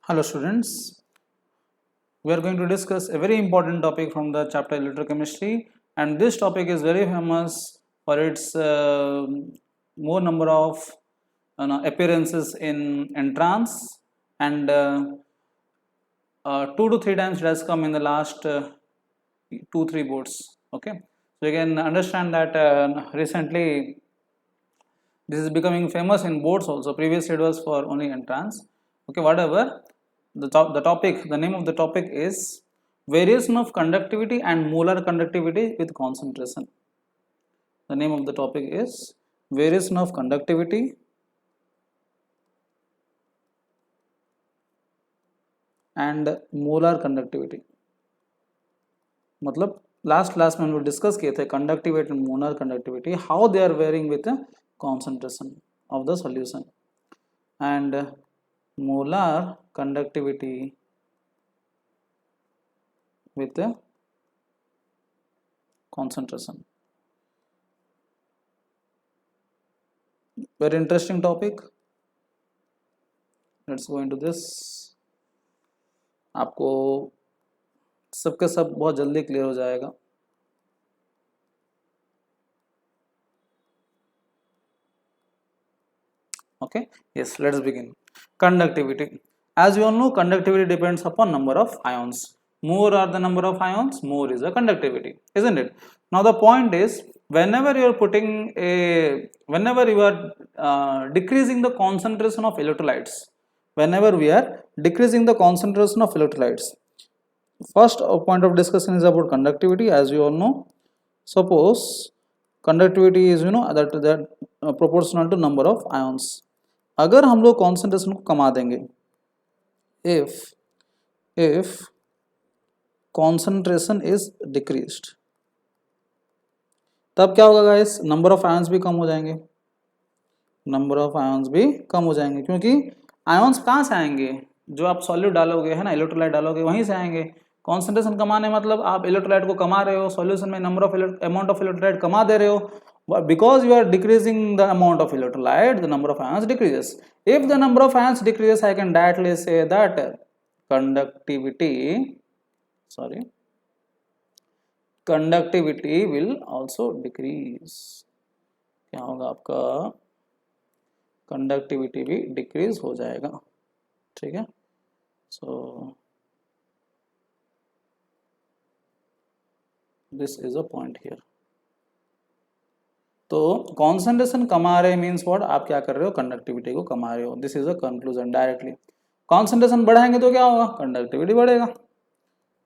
Hello students, we are going to discuss a very important topic from the chapter electrochemistry, and this topic is very famous for its more number of appearances in entrance, and 2 to 3 times it has come in the last 2-3 boards. Okay, so you can understand that recently this is becoming famous in boards also. Previously it was for only entrance. Okay, whatever. The name of the topic is variation of conductivity and molar conductivity with concentration. The name of the topic is variation of conductivity and molar conductivity. मतलब last class में हम लोग discuss किए थे conductivity and molar conductivity, how they are varying with concentration of the solution, and molar conductivity with the concentration. Very interesting topic. Let's go into this. आपको सबके सब बहुत जल्दी क्लियर हो जाएगा. Okay, yes, let's begin. Conductivity. As you all know, conductivity depends upon number of ions. More are the number of ions, more is the conductivity, isn't it? Now the point is, whenever you are decreasing the concentration of electrolytes, whenever we are decreasing the concentration of electrolytes, first point of discussion is about conductivity. As you all know, suppose conductivity is that proportional to number of ions. अगर हम लोग concentration को कमा देंगे, if concentration is decreased, तब क्या होगा guys? Number of ions भी कम हो जाएंगे, क्योंकि आयंस कहाँ से आएंगे? जो आप सॉल्यूट डालोगे है ना, इलेक्ट्रोलाइट डालोगे, वहीं से आएंगे. कॉन्सेंट्रेशन कमाने मतलब आप इलेक्ट्रोलाइट को कमा रहे हो, सॉल्यूशन में अमाउंट ऑफ इलेक्ट्रोलाइट कमा दे रहे हो. Because you are decreasing the amount of electrolyte, the number of ions decreases. If the number of ions decreases, I can directly say that conductivity will also decrease. क्या होगा आपका? Conductivity भी decrease हो जाएगा. ठीक है, so this is a point here. तो concentration कमा रहे मीन्स व्हाट? आप क्या कर रहे हो? कंडक्टिविटी को कमा रहे हो. This is a conclusion directly. Concentration बढ़ाएंगे तो क्या होगा? कंडक्टिविटी बढ़ेगा,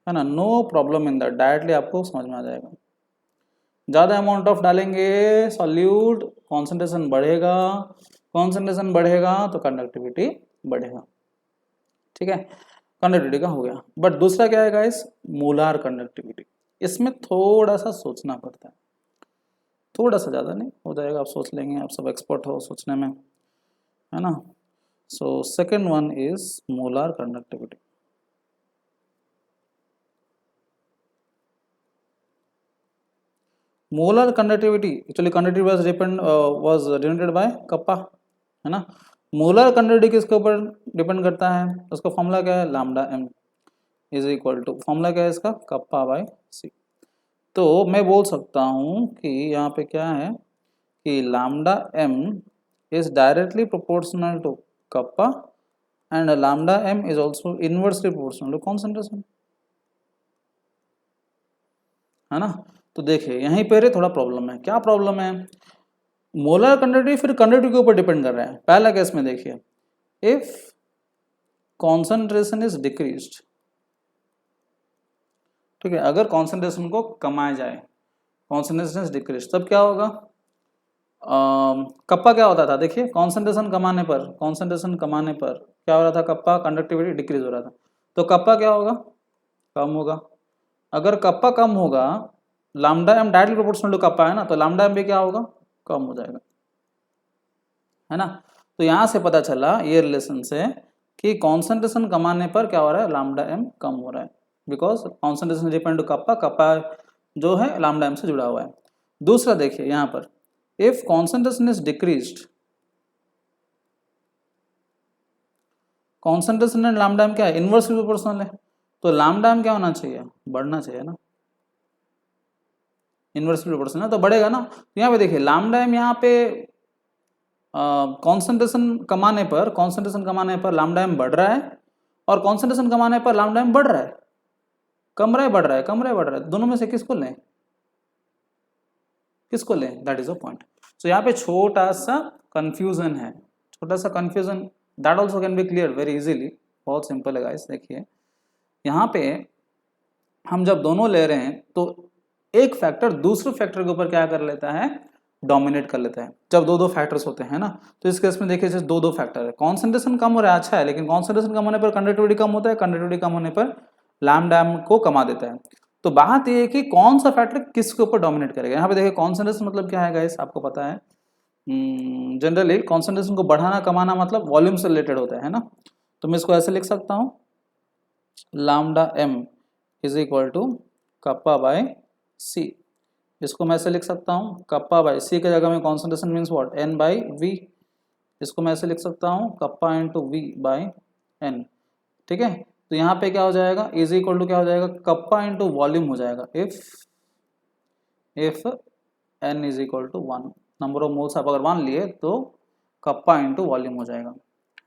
है ना. No problem in that, directly आपको समझ में आ जाएगा. ज़्यादा अमाउंट ऑफ डालेंगे सॉल्यूट, कॉन्सेंट्रेशन बढ़ेगा, कॉन्सेंट्रेशन बढ़ेगा तो कंडक्टिविटी बढ़ेगा. ठीक है, कंडक्टिविटी का हो गया. बट दूसरा क्या है गाइस? Molar conductivity. इसमें थोड़ा सा सोचना पड़ता है, थोड़ा सा, ज़्यादा नहीं, हो जाएगा. आप सोच लेंगे, आप सब एक्सपर्ट हो सोचने में, है ना. So second one is molar conductivity. Molar conductivity, actually conductivity was denoted by kappa, है ना. मोलर कंडक्टिविटी किसके ऊपर डिपेंड करता है? उसका फॉर्मूला क्या है? Lambda M is equal to, formula क्या है इसका? Kappa by C. तो मैं बोल सकता हूँ कि यहाँ पे क्या है कि lambda M is directly proportional to kappa and lambda m is also inversely proportional to concentration, है ना. तो देखिए यहीं पर थोड़ा प्रॉब्लम है. क्या प्रॉब्लम है? मोलर कंडक्टिविटी फिर कंडक्टिविटी के ऊपर डिपेंड कर रहा है. पहला केस में देखिए, इफ कॉन्सेंट्रेशन इज डिक्रीज्ड, ठीक है, अगर कॉन्सेंट्रेशन को कमाया जाए, कॉन्सेंट्रेशन इज डिक्रीज्ड, तब क्या होगा? कप्पा क्या होता था? देखिए, कॉन्सेंट्रेशन कमाने पर क्या हो रहा था? कप्पा कंडक्टिविटी डिक्रीज हो रहा था. तो कप्पा क्या होगा? कम होगा. अगर कप्पा कम होगा, lambda M directly proportional to kappa है ना, तो लैम्डा एम भी क्या होगा? कम हो जाएगा, है ना. तो यहां से पता चला ये रिलेशन से कि कॉन्सेंट्रेशन कमाने पर क्या हो रहा है? लैम्डा एम कम हो रहा है, because concentration depend to kappa, kappa जो है लैम्डा एम से जुड़ा हुआ है. दूसरा देखिए यहाँ पर, if concentration is decreased, concentration and lambda M क्या है, इनवर्सली प्रोपोर्शनल है, तो लैम्डा एम क्या होना चाहिए, बढ़ना चाहिए ना, इनवर्सली प्रोपोर्शनल है तो बढ़ेगा ना। तो यहाँ पे देखिए लैम्डा एम यहाँ पे कॉन्सेंट्रेशन कमाने पर लैम्डा एम बढ़ रहा है, और कॉन्सेंट्रेशन कमाने पर लैम्डा एम बढ़ रहा है, कम रहा है बढ़ रहा है, कम रहा है बढ़ रहा है, दोनों में से किसको लें, किसको लें, दैट इज अ पॉइंट। सो यहाँ पे छोटा सा कंफ्यूजन है, छोटा सा confusion, that also can be clear very easily, बहुत सिंपल है गाइस। देखिए यहाँ पे हम जब दोनों ले रहे हैं तो एक फैक्टर दूसरे फैक्टर के ऊपर क्या कर लेता है, डोमिनेट कर लेता है। जब दो दो फैक्टर्स होते हैं ना, तो इस केस में देखिए जैसे दो दो फैक्टर है, कॉन्सेंट्रेशन कम हो रहा है अच्छा है, लेकिन कॉन्सेंट्रेशन कम होने पर कंडक्टिविटी कम होता है, कंडक्टिविटी कम होने पर लैम्डा एम को कमा देता है। तो बात ये है कि कौन सा फैक्टर किसके ऊपर डोमिनेट करेगा। यहाँ पे देखिए कॉन्सेंट्रेशन मतलब क्या है गाइस, आपको पता है जनरली कॉन्सेंट्रेशन को बढ़ाना कमाना मतलब वॉल्यूम से रिलेटेड होता है ना। तो मैं इसको ऐसे लिख सकता हूँ, lambda M is equal to kappa by c. इसको मैं ऐसे लिख सकता हूँ, कप्पा बाय सी की जगह में concentration means what, N by V. इसको मैं ऐसे लिख सकता हूँ, kappa into V by N. ठीक है, तो यहाँ पे क्या हो जाएगा, इज इक्वल टू क्या हो जाएगा, कप्पा इंटू वॉल्यूम हो जाएगा, if N is equal to 1, number of moles आप अगर मान लिए तो कप्पा इंटू वॉल्यूम हो जाएगा,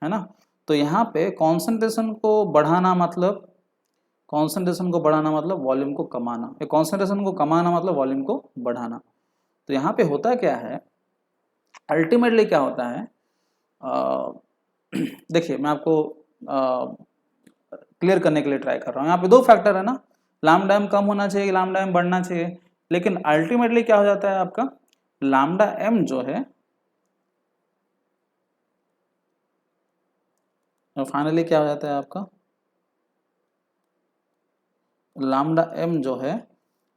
है ना। तो यहाँ पे कॉन्सेंट्रेशन को बढ़ाना मतलब वॉल्यूम को कमाना, कॉन्सेंट्रेशन को कमाना मतलब वॉल्यूम को बढ़ाना। तो यहाँ पे होता क्या है, अल्टीमेटली क्या होता है, देखिए मैं आपको क्लियर करने के लिए ट्राई कर रहा हूँ। यहाँ पे दो फैक्टर है ना, लैम्डा एम कम होना चाहिए, लैम्डा एम बढ़ना चाहिए, लेकिन अल्टीमेटली क्या हो जाता है आपका, लैम्डा एम जो है फाइनली क्या हो जाता है आपका, लैम्डा एम जो है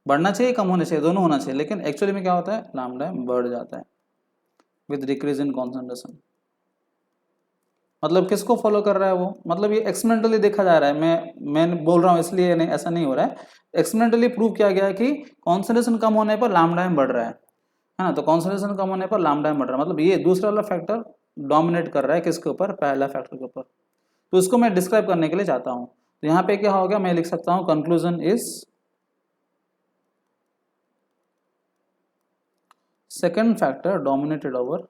बढ़ना चाहिए कम होना चाहिए, दोनों होना चाहिए, लेकिन एक्चुअली में क्या होता है, लैम्डा एम बढ़ जाता है विद डिक्रीज इन कॉन्सेंट्रेशन। मतलब किसको फॉलो कर रहा है वो, मतलब ये एक्सपेरिमेंटली देखा जा रहा है, मैं बोल रहा हूँ इसलिए नहीं, ऐसा नहीं हो रहा है, एक्सपेरिमेंटली प्रूव किया गया है कि कॉन्सेंट्रेशन कम होने पर लैम्डा एम बढ़ रहा है ना। तो कॉन्सेंट्रेशन कम होने पर लैम्डा एम बढ़ रहा है, मतलब ये दूसरा वाला फैक्टर डोमिनेट कर रहा है किसके ऊपर, पहला फैक्टर के ऊपर। तो इसको मैं डिस्क्राइब करने के लिए चाहता हूँ। तो यहाँ पे क्या हो गया, मैं लिख सकता हूँ conclusion is second factor dominated over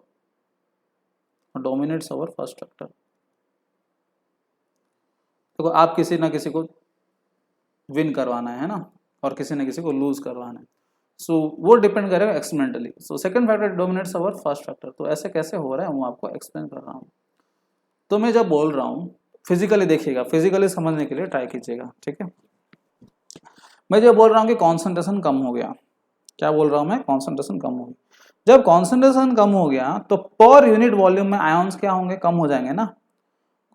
dominates over first factor. देखो आप किसी ना किसी को विन करवाना है ना, और किसी ना किसी को लूज करवाना है, सो वो डिपेंड करेगा experimentally. So second factor dominates over first factor. तो ऐसे कैसे हो रहा है वो आपको एक्सप्लेन कर रहा हूँ। तो मैं जब बोल रहा हूँ फिजिकली देखिएगा, फिजिकली समझने के लिए ट्राई कीजिएगा, ठीक है। मैं जब बोल रहा हूँ कि कॉन्सेंट्रेशन कम हो गया, क्या बोल रहा हूँ मैं, कॉन्सेंट्रेशन कम हो गया। जब कॉन्सेंट्रेशन कम हो गया तो पर यूनिट वॉल्यूम में आयंस क्या होंगे, कम हो जाएंगे ना।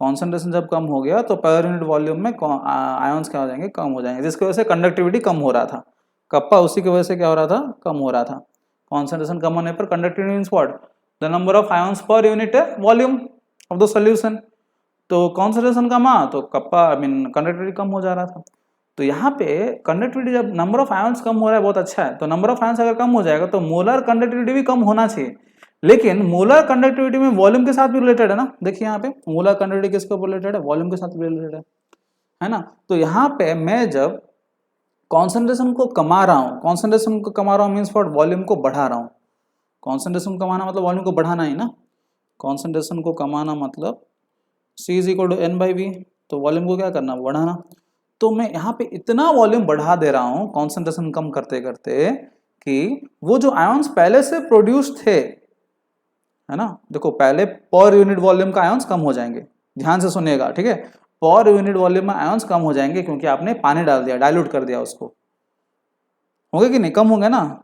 कॉन्सेंट्रेशन जब कम हो गया तो पर यूनिट वॉल्यूम में आयंस क्या हो जाएंगे, कम हो जाएंगे, जिसकी वजह से कंडक्टिविटी कम हो रहा था, कप्पा उसी की वजह से क्या हो रहा था, कम हो रहा था। कॉन्सेंट्रेशन कम होने पर conductivity means what, the number of ions per unit volume of the solution. तो कॉन्सेंट्रेशन कमा तो कप्पा आई मीन कंडक्टिविटी कम हो जा रहा था। तो यहाँ पे कंडक्टिविटी जब नंबर ऑफ आयंस कम हो रहा है बहुत अच्छा है, तो नंबर ऑफ आयंस अगर कम हो जाएगा तो मोलर कंडक्टिविटी भी कम होना चाहिए, लेकिन मोलर कंडक्टिविटी में वॉल्यूम के साथ भी रिलेटेड है ना। देखिए यहाँ पे मोलर कंडक्टिविटी किसके ऊपर रिलेटेड है, वॉल्यूम के साथ भी रिलेटेड है ना। तो यहाँ पे मैं जब कॉन्सेंट्रेशन को कमा रहा हूँ, कॉन्सेंट्रेशन को कमा रहा हूँ मीन्स व्हाट, वॉल्यूम को बढ़ा रहा हूँ। कॉन्सेंट्रेशन कमाना मतलब वॉल्यूम को बढ़ाना ही ना, कॉन्सेंट्रेशन को कमाना मतलब C is equal to N by V, तो वॉल्यूम को क्या करना, बढ़ाना। तो मैं यहाँ पे इतना वॉल्यूम बढ़ा दे रहा हूँ कॉन्सेंट्रेशन कम करते करते कि वो जो आयंस पहले से प्रोड्यूस थे, है ना, देखो पहले पर यूनिट वॉल्यूम का आयंस कम हो जाएंगे, ध्यान से सुनिएगा, ठीक है। पर यूनिट वॉल्यूम में आयंस कम हो जाएंगे क्योंकि आपने पानी डाल दिया, डाइल्यूट कर दिया उसको, होंगे कि नहीं, कम होंगे ना।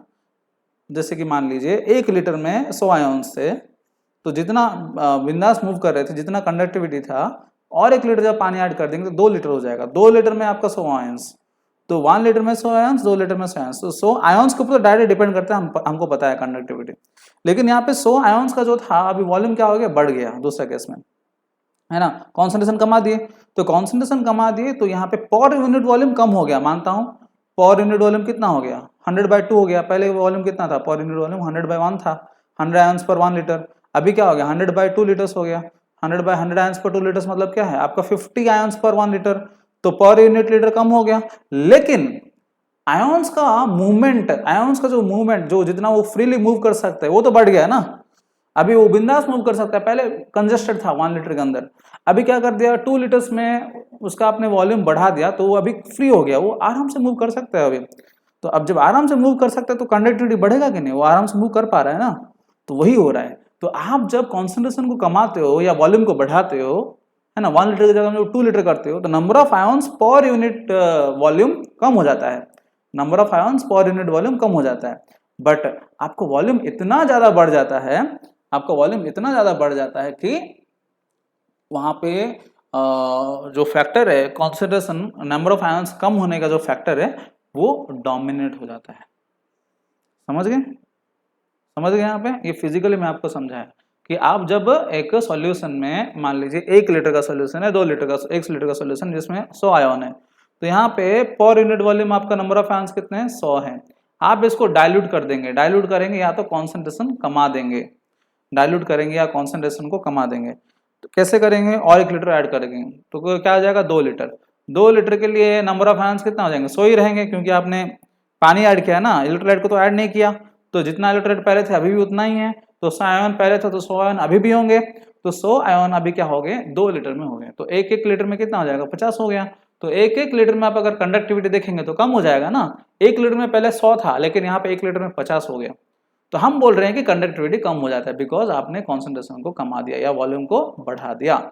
जैसे कि मान लीजिए 1 लीटर में 100 आयंस थे, तो जितना बिंदास मूव कर रहे थे, जितना कंडक्टिविटी था, और 1 लीटर जब पानी ऐड कर देंगे तो 2 लीटर हो जाएगा। 2 लीटर में आपका 100 आयंस, तो 1 लीटर में 100 आयंस, 2 लीटर में 100 आयंस। तो 100 आयंस के ऊपर डायरेक्ट डिपेंड करता है, हमको पता है कंडक्टिविटी। लेकिन यहाँ पे 100 आयंस का जो था अभी वॉल्यूम क्या हो गया, बढ़ गया दूसरे केस में, है ना। कॉन्सेंट्रेशन कमा दिए, तो कॉन्सेंट्रेशन कमा दिए तो यहाँ पे पर यूनिट वॉल्यूम कम हो गया, मानता हूँ। पर यूनिट वॉल्यूम कितना हो गया, 100/2 हो गया। पहले वॉल्यूम कितना था, पर यूनिट वॉल्यूम 100/1 था, 100 आयंस पर 1 लीटर। अभी क्या हो गया, 100/2 लीटर्स हो गया। 100/100 आयंस पर 2 लीटर्स मतलब क्या है आपका 50 आयंस पर 1 लीटर, तो पर यूनिट लीटर कम हो गया। लेकिन आयंस का मूवमेंट, आयंस का जो मूवमेंट, जो जितना वो फ्रीली मूव कर सकता है वो तो बढ़ गया ना। अभी वो बिंदास मूव कर सकता है, पहले कंजेस्टेड था 1 लीटर के अंदर, अभी क्या कर दिया 2 लीटर्स में उसका आपने वॉल्यूम बढ़ा दिया तो वो अभी फ्री हो गया, वो आराम से मूव कर सकता है अभी। तो अब जब आराम से मूव कर सकता है तो कंडक्टिविटी बढ़ेगा कि नहीं, वो आराम से मूव कर पा रहा है ना, तो वही हो रहा है। तो आप जब कॉन्सेंट्रेशन को कमाते हो या वॉल्यूम को बढ़ाते हो, है ना, 1 लीटर की जगह में 2 लीटर करते हो, तो number of ions per unit volume कम हो जाता है, number of ions per unit volume कम हो जाता है। बट आपको वॉल्यूम इतना ज्यादा बढ़ जाता है, आपका वॉल्यूम इतना ज्यादा बढ़ जाता है कि वहां पे जो फैक्टर है कॉन्सेंट्रेशन, नंबर ऑफ आयंस कम होने का जो फैक्टर है वो डोमिनेट हो जाता है। समझ गए, समझ गए? यहाँ पे ये फिजिकली मैं आपको समझाया कि आप जब एक सॉल्यूशन में मान लीजिए 1 लीटर का सॉल्यूशन है, 2 लीटर का, 1 लीटर का सॉल्यूशन जिसमें 100 आयन है, तो यहाँ पे पर यूनिट वॉल्यूम आपका नंबर ऑफ आयंस कितने हैं 100 है। आप इसको डाइल्यूट कर देंगे, डाइल्यूट करेंगे या तो कॉन्सेंट्रेशन कमा देंगे, डाइल्यूट करेंगे या कॉन्सेंट्रेशन को कमा देंगे। तो कैसे करेंगे, और 1 लीटर ऐड करेंगे तो क्या हो जाएगा 2 लीटर। 2 लीटर के लिए नंबर ऑफ आयंस कितना हो जाएंगे 100 ही रहेंगे, क्योंकि आपने पानी ऐड किया ना, इलेक्ट्रोलाइट को तो ऐड नहीं किया, तो जितना इलेक्ट्रोलाइट पहले थे अभी भी उतना ही है, तो 100 आयन पहले थे तो 100 आयन अभी भी होंगे, तो 100 आयन अभी क्या हो गए 2 लीटर में हो गए, तो 1-1 लीटर में कितना हो जाएगा 50 हो गया। तो 1-1 लीटर में आप अगर कंडक्टिविटी देखेंगे तो कम हो जाएगा ना, 1 लीटर में पहले 100 था लेकिन यहाँ पे 1 लीटर में 50 हो गया। तो हम बोल रहे हैं कि कंडक्टिविटी कम हो जाता है बिकॉज आपने कॉन्सेंट्रेशन को कमा दिया या वॉल्यूम को बढ़ा दिया।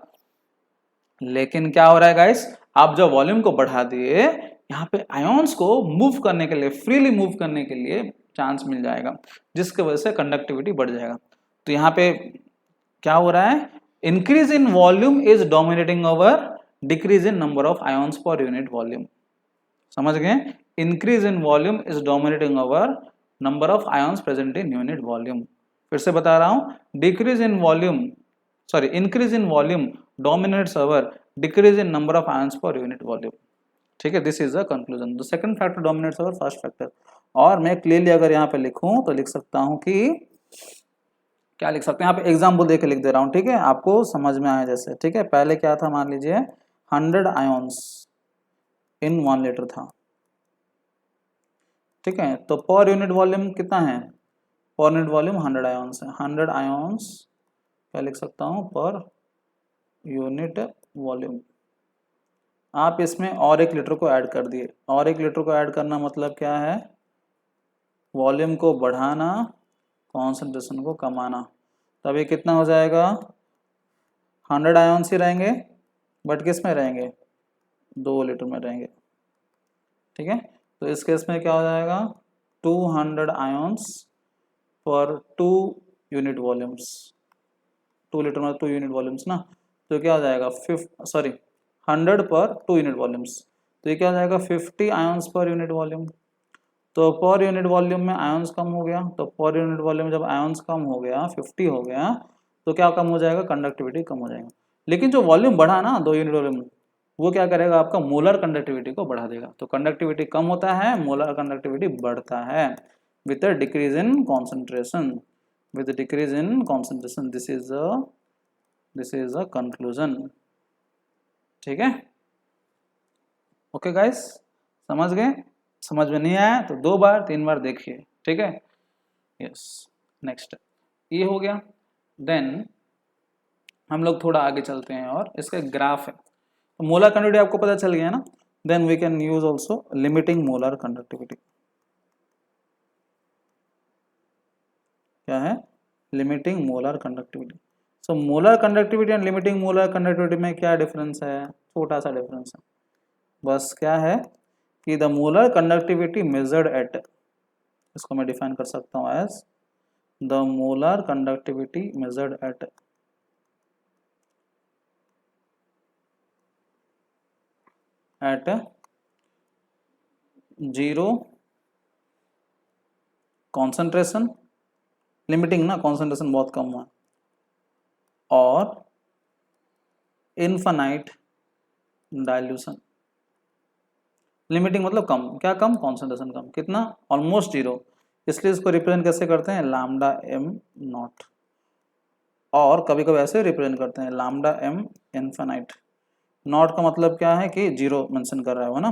लेकिन क्या हो रहा है गाइस, आप जब वॉल्यूम को बढ़ा दिए, यहाँ पे आयंस को मूव करने के लिए, फ्रीली मूव करने के लिए चांस मिल जाएगा, जिसकी वजह से कंडक्टिविटी बढ़ जाएगा। तो यहाँ पे क्या हो रहा है, increase in volume is dominating over decrease in number of ions per unit volume. समझ गए, increase in volume is dominating over number of ions present in unit volume. फिर से बता रहा हूं, decrease in volume, sorry, increase in volume dominates over decrease in number of ions per unit volume. ठीक है, this is the conclusion, the second factor dominates over first factor. और मैं clearly अगर यहाँ पे लिखूं तो लिख सकता हूं कि क्या लिख सकते हैं, यहाँ पे एग्जाम्पल देके लिख दे रहा हूँ, ठीक है, आपको समझ में आए जैसे। ठीक है, पहले क्या था, मान लीजिए 100 आयंस इन 1 लीटर था, ठीक है, तो पर यूनिट वॉल्यूम कितना है, पर यूनिट वॉल्यूम 100 आयंस है, 100 आयंस क्या लिख सकता हूँ पर यूनिट वॉल्यूम। आप इसमें और 1 लीटर को ऐड कर दिए, और 1 लीटर को ऐड करना मतलब क्या है, वॉल्यूम को बढ़ाना, कॉन्सेंट्रेशन को कमाना। तब ये कितना हो जाएगा, 100 आयंस ही रहेंगे बट किस में रहेंगे, 2 लीटर में रहेंगे। ठीक है, तो इस केस में क्या हो जाएगा, 200 आयंस पर 2 यूनिट वॉल्यूम्स, 2 लीटर में 2 यूनिट वॉल्यूम्स ना, तो क्या हो जाएगा 100 पर 2 यूनिट वॉल्यूम्स, तो ये क्या हो जाएगा 50 आयंस पर यूनिट वॉल्यूम। तो पर यूनिट वॉल्यूम में आयंस कम हो गया, तो पर यूनिट वॉल्यूम जब आयंस कम हो गया 50 हो गया, तो क्या कम हो जाएगा, कंडक्टिविटी कम हो जाएगा। लेकिन जो वॉल्यूम बढ़ा ना 2 यूनिट वॉल्यूम, वो क्या करेगा, आपका मोलर कंडक्टिविटी को बढ़ा देगा। तो कंडक्टिविटी कम होता है, मोलर कंडक्टिविटी बढ़ता है with decrease in concentration, with decrease in concentration. This is a conclusion. ठीक है, ओके गाइस, समझ गए? समझ में नहीं आया तो 2 बार 3 बार देखिए। ठीक है, यस, नेक्स्ट ये हो गया। देन हम लोग थोड़ा आगे चलते हैं और इसका ग्राफ है। तो मोलर कंडक्टिविटी आपको पता चल गया ना, then we can use also limiting molar conductivity. क्या है, limiting molar conductivity. So molar conductivity and limiting molar conductivity में क्या डिफरेंस है, छोटा सा डिफरेंस है बस। क्या है कि the molar conductivity measured at, इसको मैं डिफाइन कर सकता हूं as the molar conductivity measured at 0 concentration, limiting ना, कॉन्सेंट्रेशन बहुत कम हुआ, और इनफाइनाइट डाइल्यूशन। लिमिटिंग मतलब कम, क्या कम, कॉन्सेंट्रेशन कम, कितना, ऑलमोस्ट 0, इसलिए इसको रिप्रेजेंट कैसे करते हैं, लैम्डा m नॉट। और कभी कभी ऐसे रिप्रेजेंट करते हैं लैम्डा m इनफिनाइट। नॉट का मतलब क्या है कि जीरो मेंशन कर रहा है ना,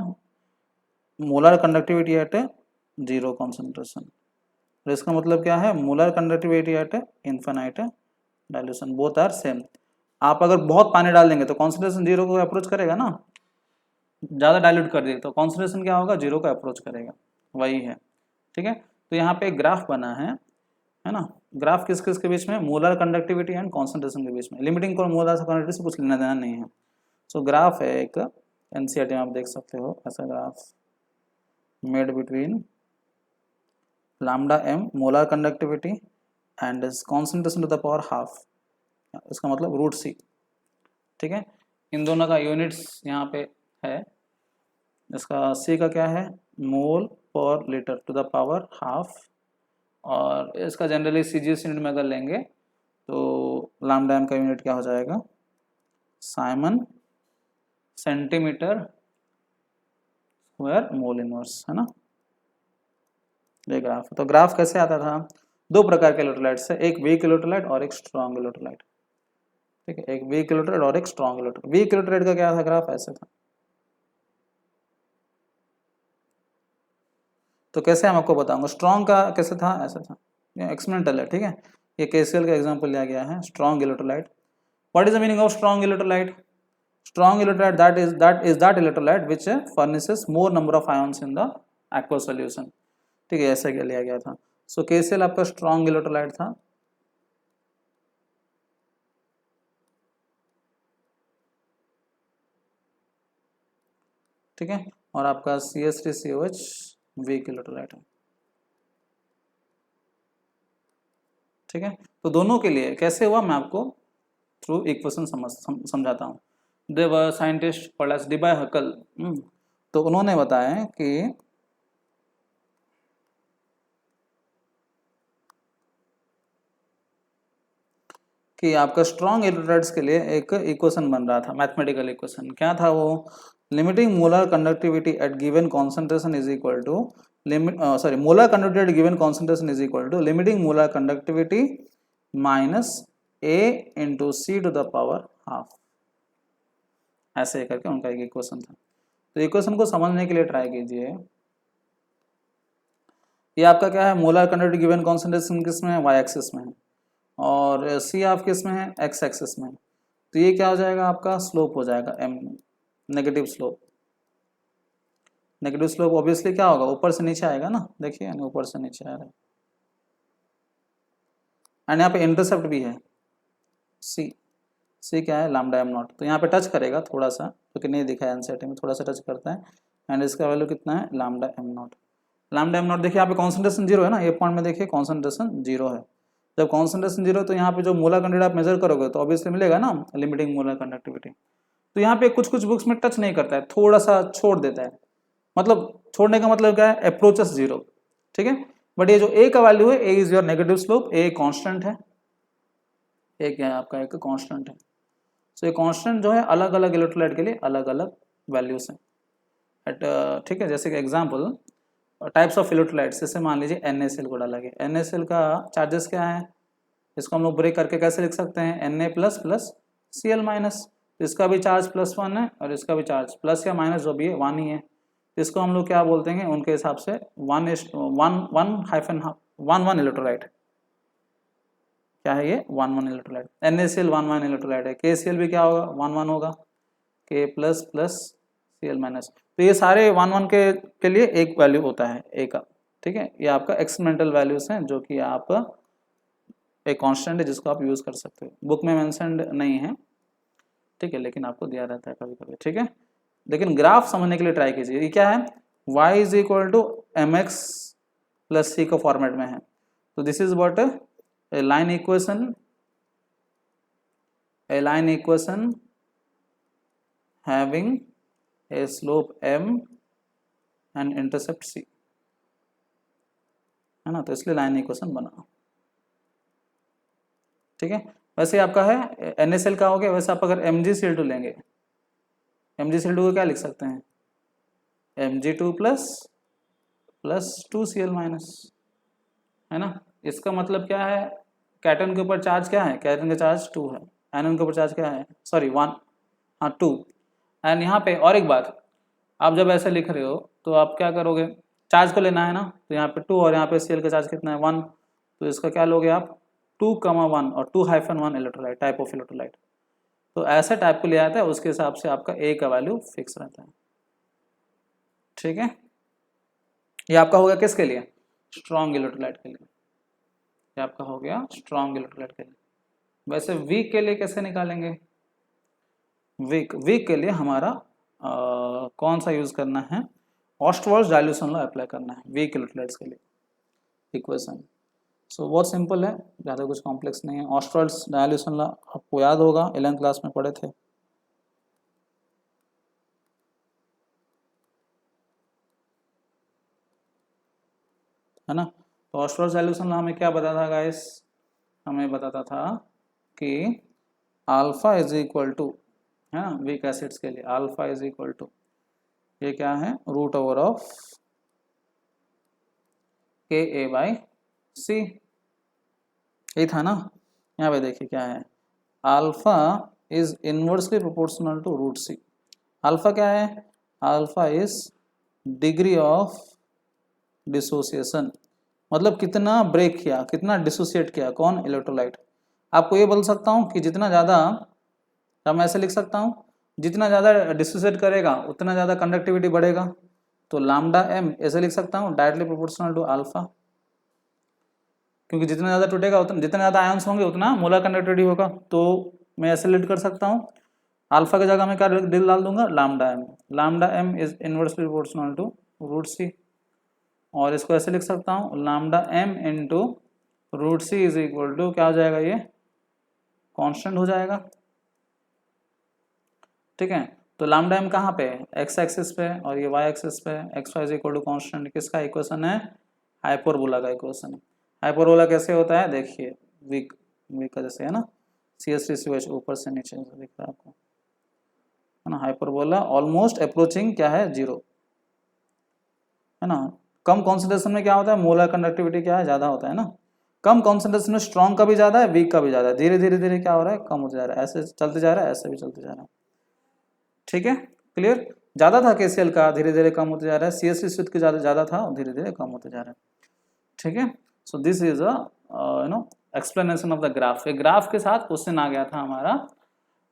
molar conductivity at zero concentration. इसका मतलब क्या है, molar conductivity at infinite dilution, both are same. आप अगर बहुत पानी डाल देंगे तो कॉन्सेंट्रेशन जीरो को अप्रोच करेगा ना, ज़्यादा डाइल्यूट कर दिए तो कॉन्सेंट्रेशन क्या होगा, जीरो को अप्रोच करेगा, वही है। ठीक है, तो यहाँ पे एक ग्राफ बना है ना। ग्राफ किस किस के बीच में, मोलर कंडक्टिविटी एंड कॉन्सेंट्रेशन के बीच में। लिमिटिंग को मोलर कंडक्टिविटी से कुछ लेना देना नहीं है। सो ग्राफ है एक, एनसीईआरटी में आप देख सकते हो ऐसा graph, made between lambda m molar conductivity and concentration to the power half, इसका मतलब रूट सी। ठीक है, इन दोनों का यूनिट्स यहाँ पे है, इसका सी का क्या है, मोल पर litre to the power half, और इसका जनरली सीजीएस यूनिट में अगर लेंगे तो लैम्डा m का यूनिट क्या हो जाएगा, Simon centimetre square mole inverse, है ना। ये ग्राफ, तो ग्राफ कैसे आता था, दो प्रकार के इलेक्ट्रोलाइट्स है, एक वीक इलेक्ट्रोलाइट और एक स्ट्रॉन्ग इलेक्ट्रोलाइट। ठीक है, एक वीक इलेक्ट्रोलाइट और एक स्ट्रॉन्ग इलेक्ट्रोलाइट। वीक इलेक्ट्रोलाइट का क्या था ग्राफ, ऐसे था। तो कैसे हम आपको बताऊंगा, स्ट्रॉन्ग का कैसे था, ऐसा था, ये एक्सपेरिमेंटल है। ठीक है, ये केसीएल का एग्जांपल लिया गया है, strong electrolyte. What is the meaning of strong electrolyte, strong electrolyte that electrolyte which furnishes more number of ions in the aqueous solution। ठीक है, ऐसा क्या लिया गया था। सो KCl आपका स्ट्रॉन्ग इलेक्ट्रोलाइट था। ठीक है, और आपका CH3COH वीक इलेक्ट्रोलाइट है। ठीक है, तो दोनों के लिए कैसे हुआ मैं आपको थ्रू इक्वेशन समझाता हूँ। देवर साइंटिस्ट पॉलस डी बाय हकल, तो उन्होंने बताया कि आपका स्ट्रॉन्ग इलेक्ट्रोलाइट्स के लिए एक इक्वेशन बन रहा था, मैथमेटिकल इक्वेशन। क्या था वो, limiting molar conductivity at given concentration is equal to molar conductivity at given concentration is equal to limiting molar conductivity minus A into C to the power half, ऐसे करके उनका एक इक्वेशन था। तो equation को समझने के लिए ट्राई कीजिए। ये आपका क्या है, मोलर कंडक्टिविटी गिवन कॉन्सेंट्रेशन किस में है, वाई एक्सिस में है, और सी आप किस में है, एक्स एक्सिस में। तो ये क्या हो जाएगा, आपका स्लोप हो जाएगा m, negative slope. Negative slope obviously क्या होगा, ऊपर से नीचे आएगा ना, देखिए ऊपर से नीचे आ रहा है। एंड यहाँ पे इंटरसेप्ट भी है सी क्या है, लैम्डा m नॉट। तो यहाँ पे टच करेगा थोड़ा सा, क्योंकि नहीं दिखा है एनसीईआरटी में, थोड़ा सा टच करता है। एंड इसका वैल्यू कितना है, lambda m not. Lambda m not देखिए यहाँ पे कॉन्सेंट्रेशन जीरो है ना, ये पॉइंट में देखिए कॉन्सेंट्रेशन जीरो है। जब कॉन्सेंट्रेशन जीरो तो यहाँ पे जो मोलर कंडक्टिविटी आप मेजर करोगे तो ऑब्वियसली मिलेगा ना लिमिटिंग मोलर कंडक्टिविटी। तो यहाँ पे कुछ कुछ बुक्स में टच नहीं करता है, थोड़ा सा छोड़ देता है, मतलब छोड़ने का मतलब क्या है, अप्रोचेस जीरो। ठीक है, बट ये जो ए का वैल्यू है, a is your negative slope, a constant है, ए क्या है आपका, एक कांस्टेंट है। सो ये कांस्टेंट जो है अलग अलग इलेक्ट्रोलाइट के लिए अलग अलग वैल्यूज हैं। ठीक है, जैसे कि एग्जांपल टाइप्स ऑफ इलेक्ट्रोलाइट्स, जैसे मान लीजिए NaCl को डाला गया, NaCl का चार्जेस क्या है, इसको हम लोग ब्रेक करके कैसे लिख सकते हैं, Na plus plus Cl minus. इसका भी चार्ज +1 है और इसका भी चार्ज प्लस या माइनस जो भी है 1 ही है। इसको हम लोग क्या बोलते हैं, उनके हिसाब से 1 इलेक्ट्रोलाइट। क्या है ये, 1 इलेक्ट्रोलाइट। NaCl 1 इलेक्ट्रोलाइट है। KCl भी क्या होगा, 1 होगा, K plus plus Cl minus. तो ये सारे 1 के लिए एक वैल्यू होता है ए का। ठीक है, ये आपका एक्सपेरिमेंटल वैल्यूज हैं, जो कि आप एक कांस्टेंट है जिसको आप यूज कर सकते हो, बुक में मेंशन्ड नहीं है। ठीक है, लेकिन आपको दिया रहता है कभी कभी। ठीक है, लेकिन ग्राफ समझने के लिए ट्राई कीजिए। ये क्या है, y is equal to mx plus c का फॉर्मेट में है। तो this is what a line equation having a slope m and intercept c, है ना। तो इसलिए लाइन इक्वेशन बना। ठीक है, वैसे आपका है NaCl का हो गया। वैसे आप अगर MgCl2 लेंगे, MgCl2 को क्या लिख सकते हैं, Mg2 plus plus 2Cl minus, है ना। इसका मतलब क्या है, कैटन के ऊपर चार्ज क्या है, कैटन का चार्ज 2 है, एनोन के ऊपर चार्ज क्या है, सॉरी 1, हाँ 2। एंड यहाँ पे और एक बात, आप जब ऐसे लिख रहे हो तो आप क्या करोगे, चार्ज को लेना है ना, तो यहाँ पे 2 और यहाँ पे Cl का चार्ज कितना है 1, तो इसका क्या लोगे आप 2,1 और 2-1 इलेक्ट्रोलाइट, टाइप ऑफ इलेक्ट्रोलाइट। तो ऐसे टाइप को ले आता है, उसके हिसाब से आपका ए का वैल्यू फिक्स रहता है। ठीक है, ये आपका हो गया किसके लिए, स्ट्रॉन्ग इलेक्ट्रोलाइट के लिए, ये आपका हो गया स्ट्रॉन्ग इलेक्ट्रोलाइट के लिए। वैसे वीक के लिए कैसे निकालेंगे, वीक के लिए हमारा कौन सा यूज करना है, ऑस्टवर्ड्स डाइल्यूशन लॉ अप्लाई करना है वीक इलेक्ट्रोलाइट्स के लिए इक्वेशन। सो बहुत सिंपल है, ज़्यादा कुछ कॉम्प्लेक्स नहीं है। ऑस्टवर्ड्स डाइल्यूशन लॉ आपको याद होगा, 11th क्लास में पढ़े थे। है ना, तो ऑस्टवर्ड्स डाइल्यूशन लॉ हमें क्या बताता था गाइस, हमें बताता था कि अल्फा इज इक्वल टू, है ना, वीक एसिड्स के लिए अल्फा इज इक्वल टू, ये क्या है, रूट ओवर ऑफ KA/C, ये था ना। यहाँ पे देखिए क्या है, alpha is inversely proportional to root C. Alpha क्या है, alpha is degree of dissociation, मतलब कितना ब्रेक किया, कितना डिसोसिएट किया, कौन, इलेक्ट्रोलाइट। आपको ये बोल सकता हूँ कि जितना ज़्यादा, मैं ऐसे लिख सकता हूँ, जितना ज़्यादा डिसोसिएट करेगा उतना ज़्यादा कंडक्टिविटी बढ़ेगा, तो लैम्डा m ऐसे लिख सकता हूँ, डायरेक्टली प्रोपोर्शनल टू अल्फा, क्योंकि जितना ज़्यादा टूटेगा उतना, जितना ज़्यादा आयंस होंगे उतना मोलर कंडक्टिविटी होगा। तो मैं ऐसे लीड कर सकता हूँ, अल्फा की जगह मैं क्या डिल डाल दूंगा, lambda m, lambda m is inversely proportional to root c, और इसको ऐसे लिख सकता हूँ, lambda m into root c is equal to क्या हो जाएगा, ये कांस्टेंट हो जाएगा। ठीक है, तो लैम्डा m कहाँ पे है, x एक्सिस पे और ये y एक्सिस पे, X Y is equal to constant, किसका इक्वेशन है, हाइपरबोला का इक्वेशन है। हाइपरबोला कैसे होता है, देखिए वीक का जैसे है ना, CH3COH ऊपर से नीचे दिख रहा है आपको, है ना, हाइपरबोला ऑलमोस्ट अप्रोचिंग क्या है, 0, है ना। कम कॉन्सेंट्रेशन में क्या होता है, मोलर कंडक्टिविटी क्या है, ज़्यादा होता है ना। कम कॉन्सेंट्रेशन में स्ट्रॉन्ग का भी ज़्यादा है, वीक का भी ज़्यादा है, धीरे धीरे धीरे क्या हो रहा है, कम होता जा रहा है, ऐसे चलते जा रहा है, ऐसे भी चलते जा रहा है। ठीक है, क्लियर, ज़्यादा था KCl का, धीरे धीरे कम होते जा रहा है, CH3 के ज़्यादा था, धीरे धीरे कम होते जा रहा है। ठीक है, so this is a explanation of the graph. एक ग्राफ के साथ क्वेश्चन आ गया था हमारा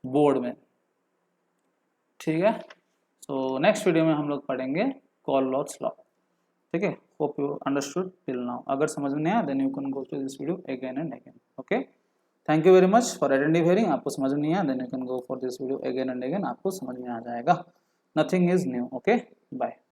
बोर्ड में। ठीक है, सो नेक्स्ट वीडियो में हम लोग पढ़ेंगे कॉललॉट्स लॉ। ठीक है, hope you understood till now. अगर समझ में नहीं आया then you can go to this video again and again. Okay, thank you very much for attending hearing. आपको समझ में नहीं आया then you can go for this video again and again, आपको समझ में आ जाएगा। Nothing is new. Okay, bye.